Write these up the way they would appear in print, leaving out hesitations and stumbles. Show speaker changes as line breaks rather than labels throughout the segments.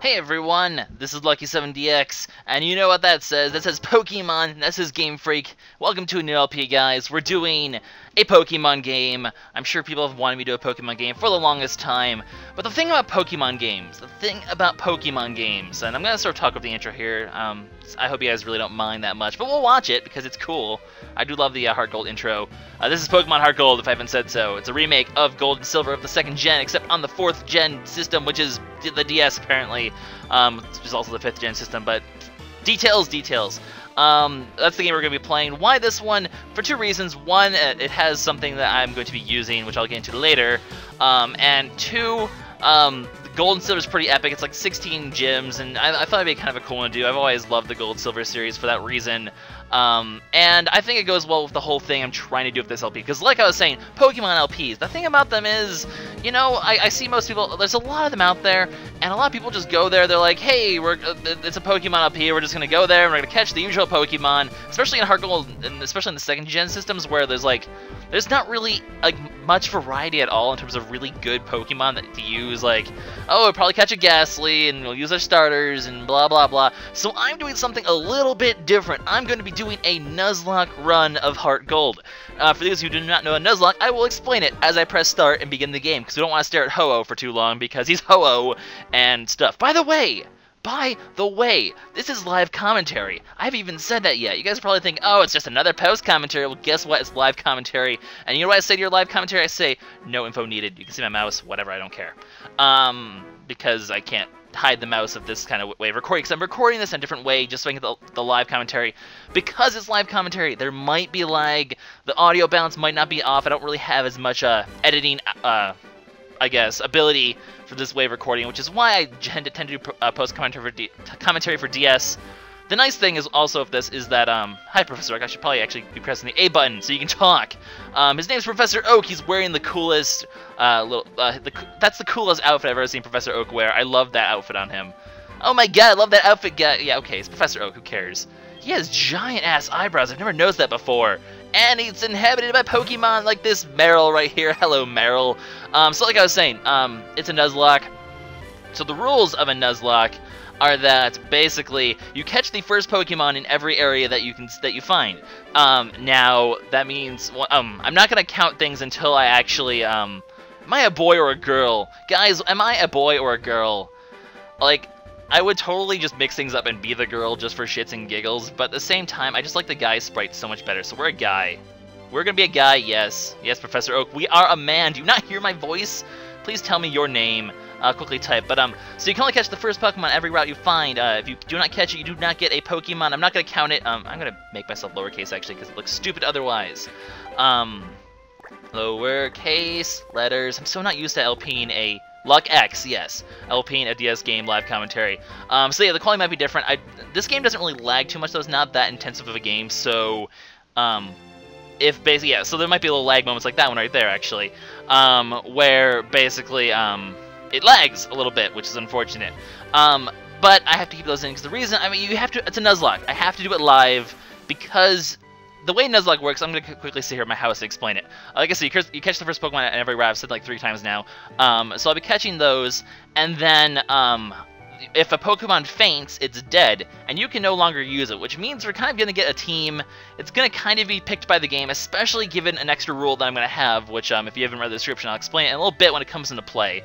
Hey everyone, this is LuckySevenDX, and you know what that says? That says Pokemon, that says Game Freak. Welcome to a new LP, guys. We're doing a Pokemon game. I'm sure people have wanted me to do a Pokemon game for the longest time. But the thing about Pokemon games, and I'm going to sort of talk over the intro here. I hope you guys really don't mind that much, but we'll watch it because it's cool. I do love the Heartgold intro. This is Pokemon Heartgold, if I haven't said so. It's a remake of Gold and Silver of the 2nd gen, except on the 4th gen system, which is the DS apparently, which is also the 5th gen system, but details. That's the game we're going to be playing. Why this one? For two reasons. One, it has something that I'm going to be using, which I'll get into later, and two, Gold and Silver is pretty epic. It's like 16 gyms, and I thought it'd be kind of a cool one to do. I've always loved the Gold Silver series for that reason. And I think it goes well with the whole thing I'm trying to do with this LP. Because like I was saying, Pokemon LPs, the thing about them is, you know, I see most people, there's a lot of them out there, and a lot of people just go there, they're like, hey, it's a Pokemon LP, we're just going to go there, and we're going to catch the usual Pokemon, especially in Heartgold, and especially in the 2nd gen systems, where there's not really like much variety at all in terms of really good Pokemon to use. Like, oh, we'll probably catch a Ghastly, and we'll use our starters, and blah blah blah. So I'm doing something a little bit different. I'm going to be doing a Nuzlocke run of Heartgold. For those who do not know a Nuzlocke, I will explain it as I press start and begin the game, because we don't want to stare at Ho-Oh for too long, because he's Ho-Oh and stuff. By the way, this is live commentary. I haven't even said that yet. You guys probably think, oh, it's just another post commentary. Well, guess what? It's live commentary. And you know what I say to your live commentary? I say, no info needed. You can see my mouse, whatever, I don't care. Because I can't hide the mouse of this kind of way of recording, because I'm recording this in a different way just so I can get the live commentary. Because it's live commentary, there might be lag. The audio balance might not be off. I don't really have as much editing I guess, ability for this way of recording, which is why I tend to do post commentary for DS. The nice thing is also of this is that, hi Professor Oak, I should probably actually be pressing the A button so you can talk. His name's Professor Oak. He's wearing the coolest, that's the coolest outfit I've ever seen Professor Oak wear. I love that outfit on him. Oh my god, I love that outfit, guy. Yeah, okay, it's Professor Oak, who cares? He has giant-ass eyebrows. I've never noticed that before. And it's inhabited by Pokemon like this Meryl right here. Hello, Meryl. So like I was saying, it's a Nuzlocke. So the rules of a Nuzlocke are that basically you catch the first Pokemon in every area that you find. Now that means I'm not gonna count things until I actually am I a boy or a girl? Guys, am I a boy or a girl? Like, I would totally just mix things up and be the girl just for shits and giggles, but at the same time, I just like the guy sprite so much better, so we're a guy. We're gonna be a guy, yes. Yes, Professor Oak, we are a man. Do you not hear my voice? Please tell me your name. I'll quickly type, but, so you can only catch the first Pokemon every route you find. If you do not catch it, you do not get a Pokemon. I'm not gonna count it. I'm gonna make myself lowercase, actually, because it looks stupid otherwise. Lowercase letters. I'm so not used to LPing a Luck X, yes. LPing a DS game live commentary. So yeah, the quality might be different. This game doesn't really lag too much, though. It's not that intensive of a game, so if basically, yeah, so there might be little lag moments like that one right there, actually, where basically it lags a little bit, which is unfortunate. But I have to keep those in because the reason, I mean, you have to. It's a Nuzlocke. I have to do it live because the way Nuzlocke works, I'm going to quickly sit here at my house and explain it. Like I said, you catch the first Pokemon in every route. I've said like 3 times now. So I'll be catching those, and then if a Pokemon faints, it's dead, and you can no longer use it, which means we're kind of going to get a team. It's going to kind of be picked by the game, especially given an extra rule that I'm going to have, which if you haven't read the description, I'll explain it in a little bit when it comes into play.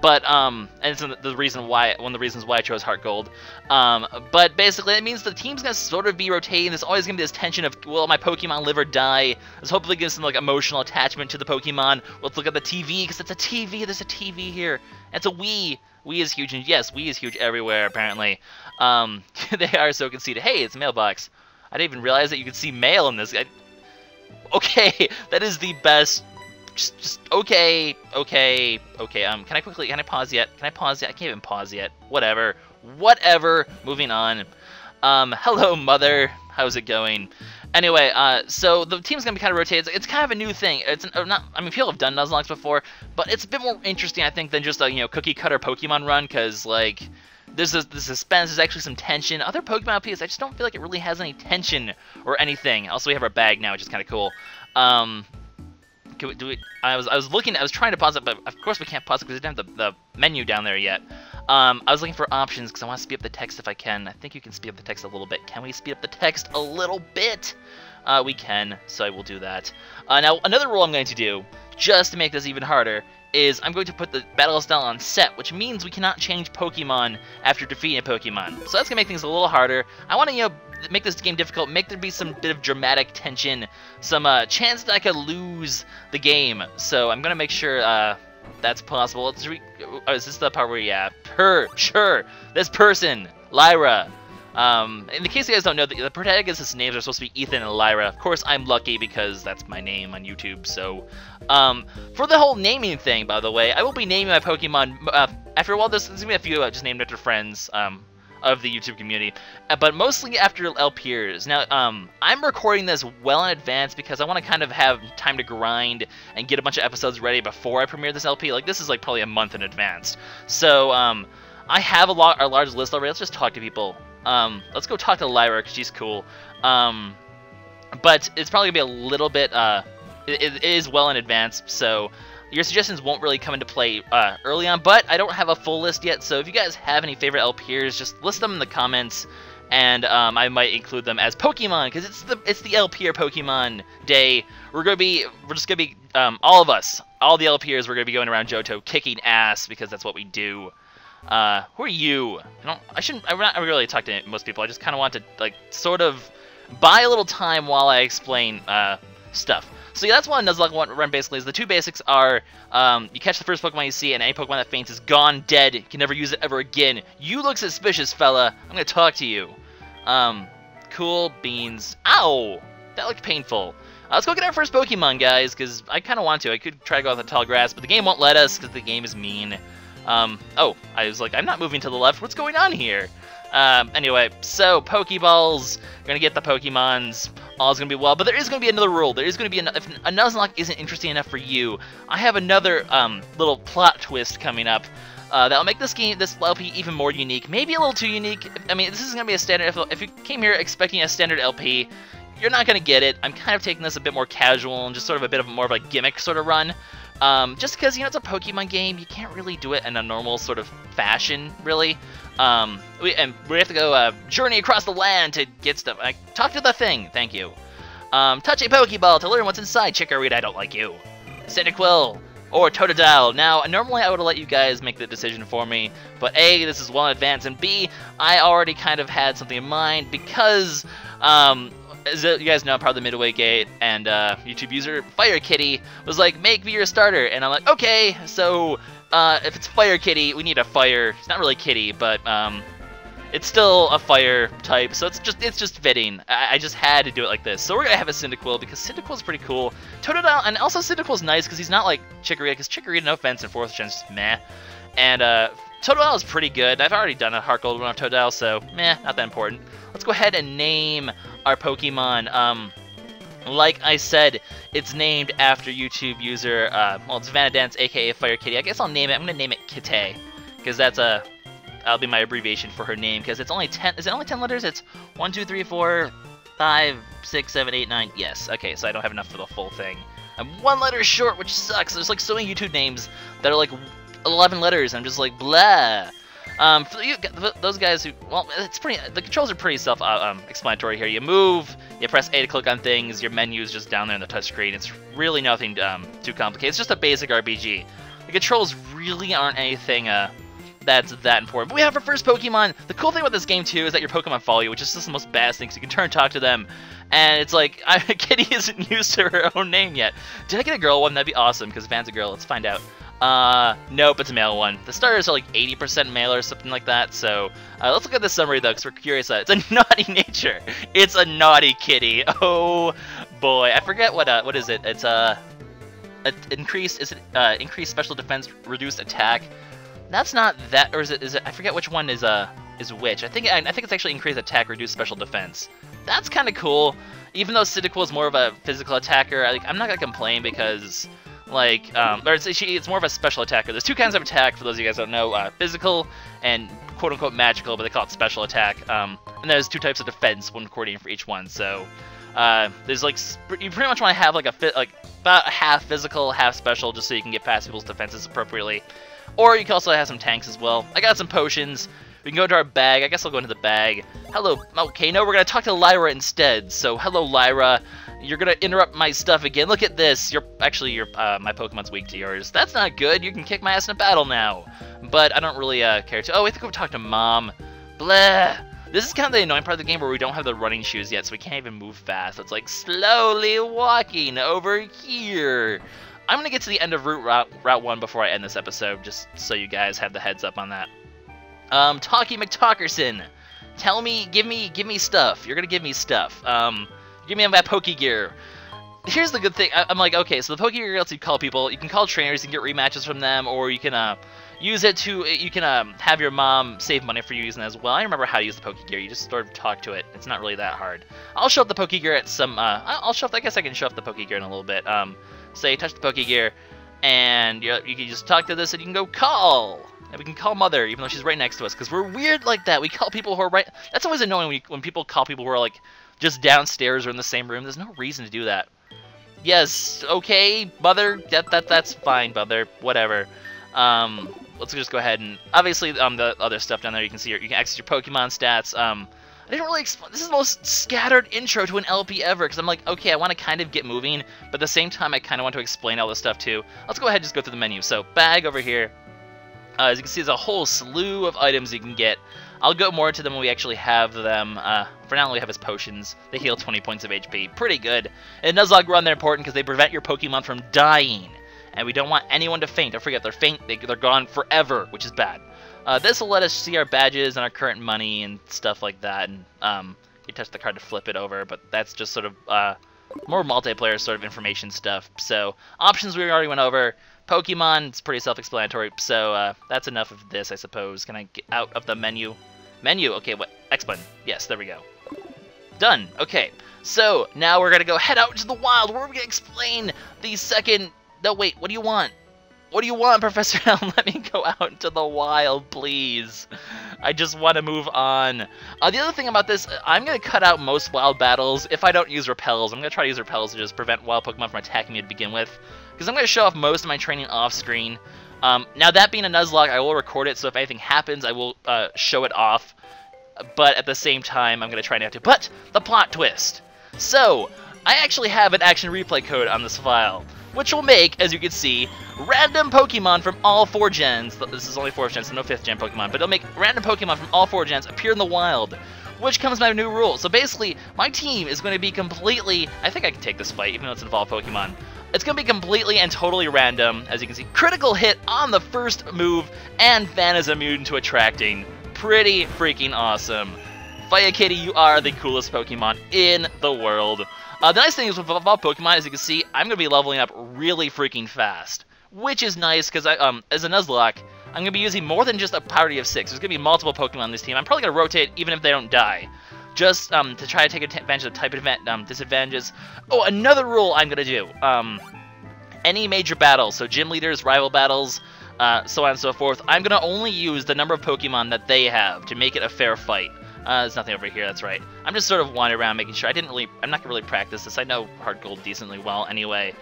But, and it's one of the reasons why I chose Heartgold. But basically, it means the team's gonna sort of be rotating. There's always gonna be this tension of, will my Pokemon live or die? There's hopefully gonna be some, like, emotional attachment to the Pokemon. Let's look at the TV, because it's a TV. There's a TV here. It's a Wii. Wii is huge, and yes, Wii is huge everywhere, apparently. They are so conceited. Hey, it's a mailbox. I didn't even realize that you could see mail in this. Okay, that is the best. Just okay. Can I pause yet? I can't even pause yet. Whatever. Moving on. Hello, mother. How's it going? Anyway, so the team's gonna be kind of rotated. It's kind of a new thing. It's not. I mean, people have done Nuzlocke before, but it's a bit more interesting, I think, than just a cookie cutter Pokemon run, because like there's the suspense. There's actually some tension. Other Pokemon LPs, I just don't feel like it really has any tension or anything. Also, we have our bag now, which is kind of cool. I was trying to pause it, but of course we can't pause it because we don't have the menu down there yet. I was looking for options because I want to speed up the text if I can. I think you can speed up the text a little bit. Can we speed up the text a little bit? We can, so I will do that. Now, another rule I'm going to do, just to make this even harder, is I'm going to put the battle style on set, which means we cannot change Pokemon after defeating a Pokemon. So that's going to make things a little harder. I want to, you know, make this game difficult, make there be some bit of dramatic tension, some chance that I could lose the game. So I'm going to make sure that's possible. Is this the part where, yeah, sure, this person, Lyra. In the case you guys don't know, the protagonists' names are supposed to be Ethan and Lyra. Of course, I'm Lucky because that's my name on YouTube. So, for the whole naming thing, by the way, I will be naming my Pokemon. After a while, there's gonna be a few just named after friends of the YouTube community, but mostly after LPers. Now, I'm recording this well in advance because I want to kind of have time to grind and get a bunch of episodes ready before I premiere this LP. Like, this is like probably a month in advance. So, I have a large list already. Let's just talk to people. Let's go talk to Lyra because she's cool. But it's probably gonna be a little bit. It is well in advance, so your suggestions won't really come into play early on. But I don't have a full list yet, so if you guys have any favorite LPers, just list them in the comments, and I might include them as Pokemon because it's the LP or Pokemon day. We're just gonna be all of us, all the LPers. We're gonna be going around Johto kicking ass because that's what we do. Who are you? I'm not really talk to most people. I just kind of want to, like, sort of buy a little time while I explain, stuff. So yeah, that's what a Nuzlocke run basically is. The two basics are, you catch the first Pokemon you see, and any Pokemon that faints is gone, dead. You can never use it ever again. You look suspicious, fella. I'm gonna talk to you. Cool beans. Ow! That looked painful. Let's go get our first Pokemon, guys, because I kind of want to. I could try to go off the tall grass, but the game won't let us because the game is mean. Oh, I was like, I'm not moving to the left. What's going on here? Anyway, so Pokeballs, you're gonna get the Pokemons, all's gonna be well, but there is gonna be another rule. There is gonna be if a Nuzlocke isn't interesting enough for you, I have another little plot twist coming up that'll make this LP even more unique, maybe a little too unique. I mean, this is gonna be a standard. If you came here expecting a standard LP, you're not gonna get it. I'm kind of taking this a bit more casual and just sort of a bit of more of a gimmick sort of run. Just because, you know, it's a Pokemon game, you can't really do it in a normal sort of fashion, really. We have to go journey across the land to get stuff. Talk to the thing, thank you. Touch a Pokeball to learn what's inside. Chikorita, I don't like you. Cyndaquil or Totodile. Now, normally I would have let you guys make the decision for me, but A, this is well in advance, and B, I already kind of had something in mind because, as you guys know, I'm part of the Midway Gate, and YouTube user Fire Kitty was like, make me your starter, and I'm like, okay, so if it's Fire Kitty, we need a fire. It's not really Kitty, but it's still a fire type, so it's just fitting. I just had to do it like this. So we're gonna have a Cyndaquil because Cyndaquil's pretty cool. Totodile, and also Cyndaquil's nice because he's not like Chikorita, because Chikorita, no offense, in 4th gen, just meh. And Totodile is pretty good. I've already done a Heartgold one of Totodile, so meh, not that important. Let's go ahead and name our Pokemon. Like I said, it's named after YouTube user, well, it's Vanadance, aka Fire Kitty. I guess I'll name it. I'm gonna name it Kitty, because that'll be my abbreviation for her name. Because it's only 10. Is it only 10 letters? It's 1, 2, 3, 4, 5, 6, 7, 8, 9. Yes. Okay, so I don't have enough for the full thing. I'm 1 letter short, which sucks. There's like so many YouTube names that are like 11 letters. I'm just like blah. For those guys who, well, the controls are pretty self-explanatory here. You move, you press A to click on things, your menu is just down there on the touchscreen. It's really nothing too complicated. It's just a basic RPG. The controls really aren't anything that's that important. But we have our first Pokemon. The cool thing about this game, too, is that your Pokemon follow you, which is just the most badass thing, because you can turn and talk to them. And it's like, Kitty isn't used to her own name yet. Did I get a girl one? That'd be awesome, because Van's a girl. Let's find out. Nope, it's a male one. The starters are like 80% male or something like that, so let's look at the summary though, because we're curious. It's a naughty nature. It's a naughty kitty. Oh boy, I forget what is it? It's increased special defense, reduced attack. That's not that, or is it? I forget which one is which. I think it's actually increased attack, reduced special defense. That's kind of cool. Even though Cyndaquil is more of a physical attacker, I'm not gonna complain because, like, it's more of a special attacker. There's 2 kinds of attack, for those of you guys who don't know, physical and quote-unquote magical, but they call it special attack. And there's 2 types of defense, 1 coordinating for each one. So there's like, you pretty much want to have like about half physical, half special, just so you can get past people's defenses appropriately. Or you can also have some tanks as well. I got some potions. We can go to our bag. I guess I'll go into the bag. Hello. Okay, no, we're going to talk to Lyra instead. So, hello, Lyra. You're going to interrupt my stuff again. Look at this. My Pokemon's weak to yours. That's not good. You can kick my ass in a battle now. But I don't really care to. Oh, I think we'll talk to Mom. Blah. This is kind of the annoying part of the game where we don't have the running shoes yet, so we can't even move fast. It's like slowly walking over here. I'm going to get to the end of Route 1 before I end this episode, just so you guys have the heads up on that. Talkie McTalkerson, tell me, give me stuff. You're gonna give me stuff. Give me that Pokegear. Here's the good thing. I'm like, okay, so the Pokegear lets you call people. You can call trainers and get rematches from them, or you can use it to have your mom save money for you using it as well. I remember how to use the Pokegear. You just sort of talk to it. It's not really that hard. I'll show up the Pokegear at some. I guess I can show up the Pokegear in a little bit. Say touch the Pokegear, and you can just talk to this, and you can go call. And we can call Mother, even though she's right next to us, because we're weird like that. We call people who are right... That's always annoying when people call people who are, like, just downstairs or in the same room. There's no reason to do that. Yes, okay, Mother, that's fine, Mother, whatever. Let's just go ahead and... Obviously, the other stuff down there, you can see, you can access your Pokemon stats. I didn't really explain... This is the most scattered intro to an LP ever, because I'm like, okay, I want to kind of get moving, but at the same time, I kind of want to explain all this stuff, too. Let's go ahead and just go through the menu. So, bag over here. As you can see, there's a whole slew of items you can get. I'll go more into them when we actually have them. For now, we have his potions. They heal 20 points of HP. Pretty good. And Nuzlocke run, they're important because they prevent your Pokemon from dying. And we don't want anyone to faint. Don't forget, they're gone forever, which is bad. This will let us see our badges and our current money and stuff like that. And you touch the card to flip it over, but that's just sort of more multiplayer sort of information stuff. So, options we already went over. Pokemon, it's pretty self-explanatory, so that's enough of this, I suppose. Can I get out of the menu? Menu, okay, what? X button. Yes, there we go. Done. Okay, so now we're going to go head out into the wild, where we're going to explain the second... No, wait, what do you want? What do you want, Professor Elm? Let me go out into the wild, please. I just want to move on. The other thing about this, I'm going to cut out most wild battles if I don't use repels. I'm going to try to use repels to just prevent wild Pokemon from attacking me to begin with. Because I'm going to show off most of my training off-screen. Now, that being a Nuzlocke, I will record it, so if anything happens, I will show it off. But at the same time, I'm going to try not to. But, the plot twist. So, I actually have an action replay code on this file, which will make, as you can see, random Pokemon from all 4 gens. This is only 4th gen, so no 5th gen Pokemon. But it'll make random Pokemon from all 4 gens appear in the wild. Which comes my new rule. So basically, my team is going to be completely... I think I can take this fight, even though it's involved Pokemon. It's going to be completely and totally random. As you can see, critical hit on the first move, and Fan is immune to attracting. Pretty freaking awesome. Fire Kitty, you are the coolest Pokemon in the world. The nice thing is with evolved Pokemon, as you can see, I'm going to be leveling up really freaking fast. Which is nice, because as a Nuzlocke, I'm going to be using more than just a party of 6. There's going to be multiple Pokemon on this team. I'm probably going to rotate even if they don't die. Just to try to take advantage of type disadvantages. Oh, another rule I'm going to do. Any major battles, so gym leaders, rival battles, so on and so forth, I'm going to only use the number of Pokemon that they have to make it a fair fight. There's nothing over here, that's right. I'm just sort of wandering around making sure. I'm not going to really practice this. I know Heartgold decently well anyway.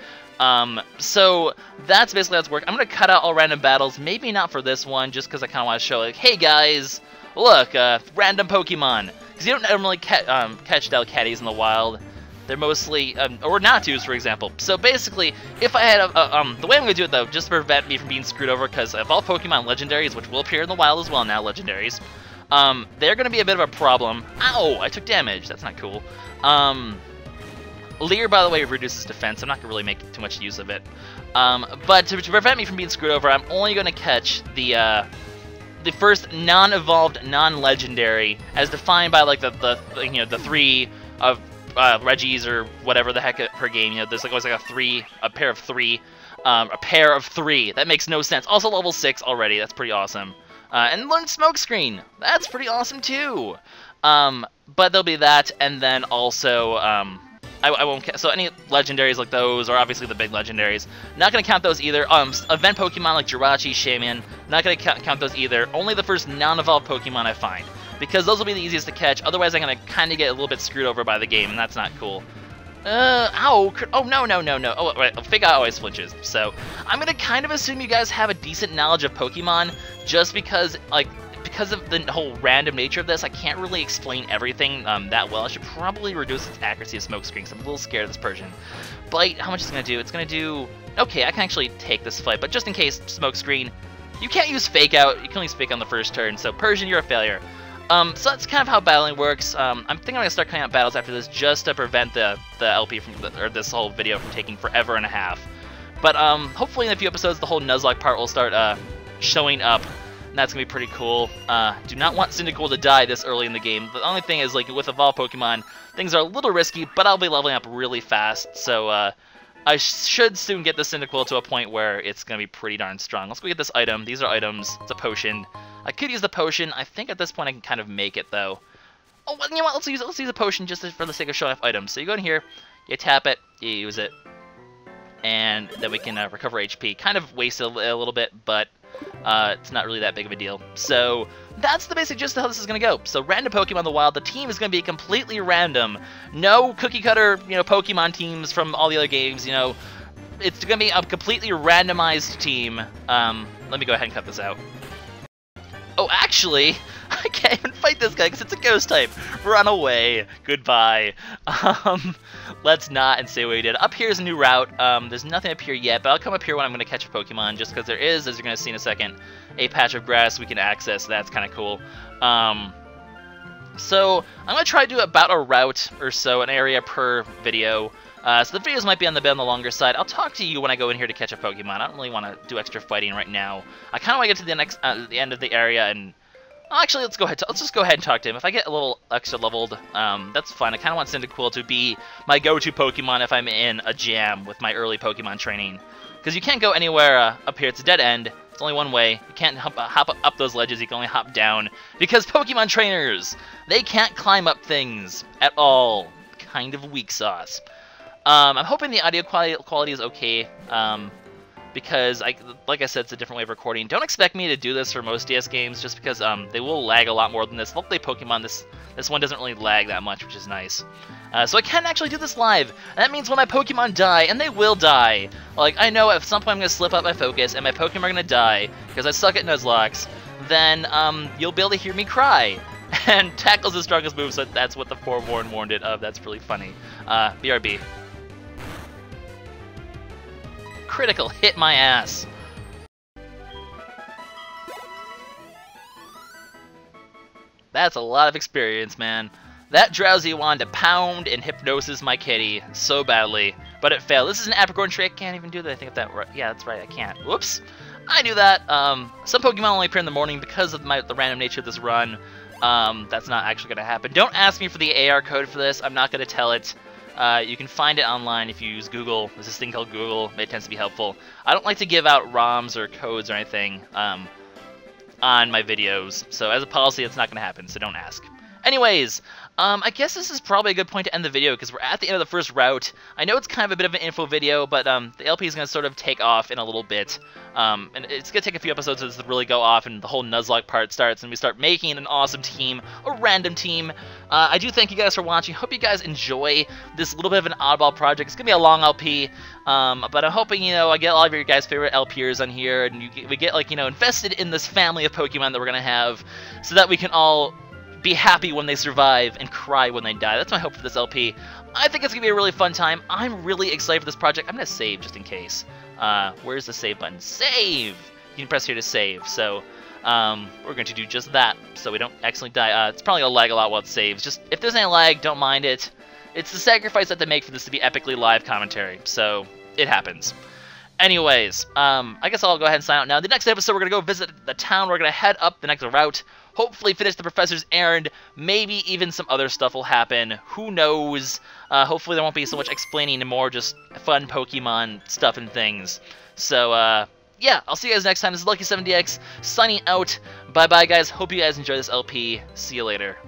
So that's basically how it's work. I'm going to cut out all random battles. Maybe not for this one, just because I kind of want to show, like, hey guys, look, random Pokemon. Because you don't normally catch Delcatties in the wild. They're mostly, or Natus, for example. So basically, if I had the way I'm going to do it, though, just to prevent me from being screwed over, because if all Pokemon legendaries, which will appear in the wild as well now, legendaries, they're going to be a bit of a problem. Ow, I took damage. That's not cool. Leer, by the way, reduces defense. I'm not going to really make too much use of it. But to prevent me from being screwed over, I'm only going to catch the first non-evolved, non-legendary, as defined by like the 3 of Reggies or whatever the heck per game. You know, there's like always like a pair of 3, a pair of 3. That makes no sense. Also level 6 already. That's pretty awesome. And learn Smokescreen. That's pretty awesome too. But there'll be that, and then also I won't count. So any legendaries like those, or obviously the big legendaries, not going to count those either. Event Pokemon like Jirachi, Shaman, not going to count those either. Only the first non-evolved Pokemon I find, because those will be the easiest to catch. Otherwise, I'm going to kind of get a little bit screwed over by the game, and that's not cool. Ow! Oh, no, no, no, no. Oh, right, Fake Out always flinches. So, I'm gonna kind of assume you guys have a decent knowledge of Pokemon, just because, like, because of the whole random nature of this, I can't really explain everything that well. I should probably reduce its accuracy of Smokescreen, because I'm a little scared of this Persian. Bite, how much is it gonna do? It's gonna do... Okay, I can actually take this fight, but just in case, Smokescreen, you can't use Fake Out. You can only Fake on the first turn, so Persian, you're a failure. So that's kind of how battling works. I'm thinking I'm gonna start cutting out battles after this just to prevent the LP from, or this whole video from taking forever and a half. But hopefully in a few episodes the whole Nuzlocke part will start showing up, and that's gonna be pretty cool. Do not want Cyndaquil to die this early in the game. The only thing is, like, with evolved Pokemon, things are a little risky, but I'll be leveling up really fast, so I should soon get the Cyndaquil to a point where it's gonna be pretty darn strong. Let's go get this item. These are items. It's a potion. I could use the potion. I think at this point I can kind of make it, though. Oh, well, you know what? Let's use a potion just for the sake of showing off items. So you go in here, you tap it, you use it, and then we can recover HP. Kind of waste it a little bit, but it's not really that big of a deal. So that's the basic gist of how this is going to go. So random Pokemon in the wild. The team is going to be completely random. No cookie cutter, Pokemon teams from all the other games. It's going to be a completely randomized team. Let me go ahead and cut this out. Oh, actually, I can't even fight this guy because it's a ghost type. Run away. Goodbye. Let's not and say what we did. Up here is a new route. There's nothing up here yet, but I'll come up here when I'm going to catch a Pokemon, just because there is, as you're going to see in a second, a patch of grass we can access. That's kind of cool. So I'm going to try to do about a route or so, an area per video. So the videos might be on the longer side. I'll talk to you when I go in here to catch a Pokemon. I don't really want to do extra fighting right now. I kind of want to get to the end of the area, and actually, let's just go ahead and talk to him. If I get a little extra leveled, that's fine. I kind of want Cyndaquil to be my go-to Pokemon if I'm in a jam with my early Pokemon training, because you can't go anywhere up here. It's a dead end. It's only one way. You can't hop up those ledges. You can only hop down, because Pokemon trainers, they can't climb up things at all. Kind of weak sauce. I'm hoping the audio quality is okay, because, like I said, it's a different way of recording. Don't expect me to do this for most DS games, just because they will lag a lot more than this. Luckily, Pokemon, this one doesn't really lag that much, which is nice. So I can actually do this live. That means when my Pokemon die, and they will die. Like, I know at some point I'm going to slip up my focus, and my Pokemon are going to die, because I suck at Nuzlocke, then you'll be able to hear me cry. And Tackle's the strongest move, so that's what the forewarned warned it of. That's really funny. BRB. Critical hit my ass. That's a lot of experience, man. That Drowsy wanted to pound and hypnosis my kitty so badly, but it failed. This is an Apricorn trick. Can't even do that. I think that right. Yeah, that's right. I can't. Whoops. I knew that. Some Pokemon only appear in the morning because of the random nature of this run. That's not actually going to happen. Don't ask me for the AR code for this. I'm not going to tell it. You can find it online if you use Google. There's this thing called Google. It tends to be helpful. I don't like to give out ROMs or codes or anything on my videos. So as a policy, it's not going to happen, so don't ask. Anyways, I guess this is probably a good point to end the video because we're at the end of the first route. I know it's kind of a bit of an info video, but the LP is going to sort of take off in a little bit. And it's going to take a few episodes to really go off and the whole Nuzlocke part starts and we start making an awesome team, a random team. I do thank you guys for watching. Hope you guys enjoy this little bit of an oddball project. It's going to be a long LP, but I'm hoping, I get all of your guys' favorite LPers on here and we get, like, invested in this family of Pokemon that we're going to have so that we can all be happy when they survive and cry when they die. That's my hope for this LP. I think it's going to be a really fun time. I'm really excited for this project. I'm going to save just in case. Where's the save button? Save! You can press here to save. So we're going to do just that so we don't accidentally die. It's probably going to lag a lot while it saves. Just if there's any lag, don't mind it. It's the sacrifice that they make for this to be epically live commentary. So it happens. Anyways, I guess I'll go ahead and sign out now. The next episode, we're going to go visit the town. We're going to head up the next route. Hopefully finish the professor's errand. Maybe even some other stuff will happen. Who knows? Hopefully there won't be so much explaining and more just fun Pokemon stuff and things. So, yeah, I'll see you guys next time. This is LuckySevenDX signing out. Bye-bye, guys. Hope you guys enjoy this LP. See you later.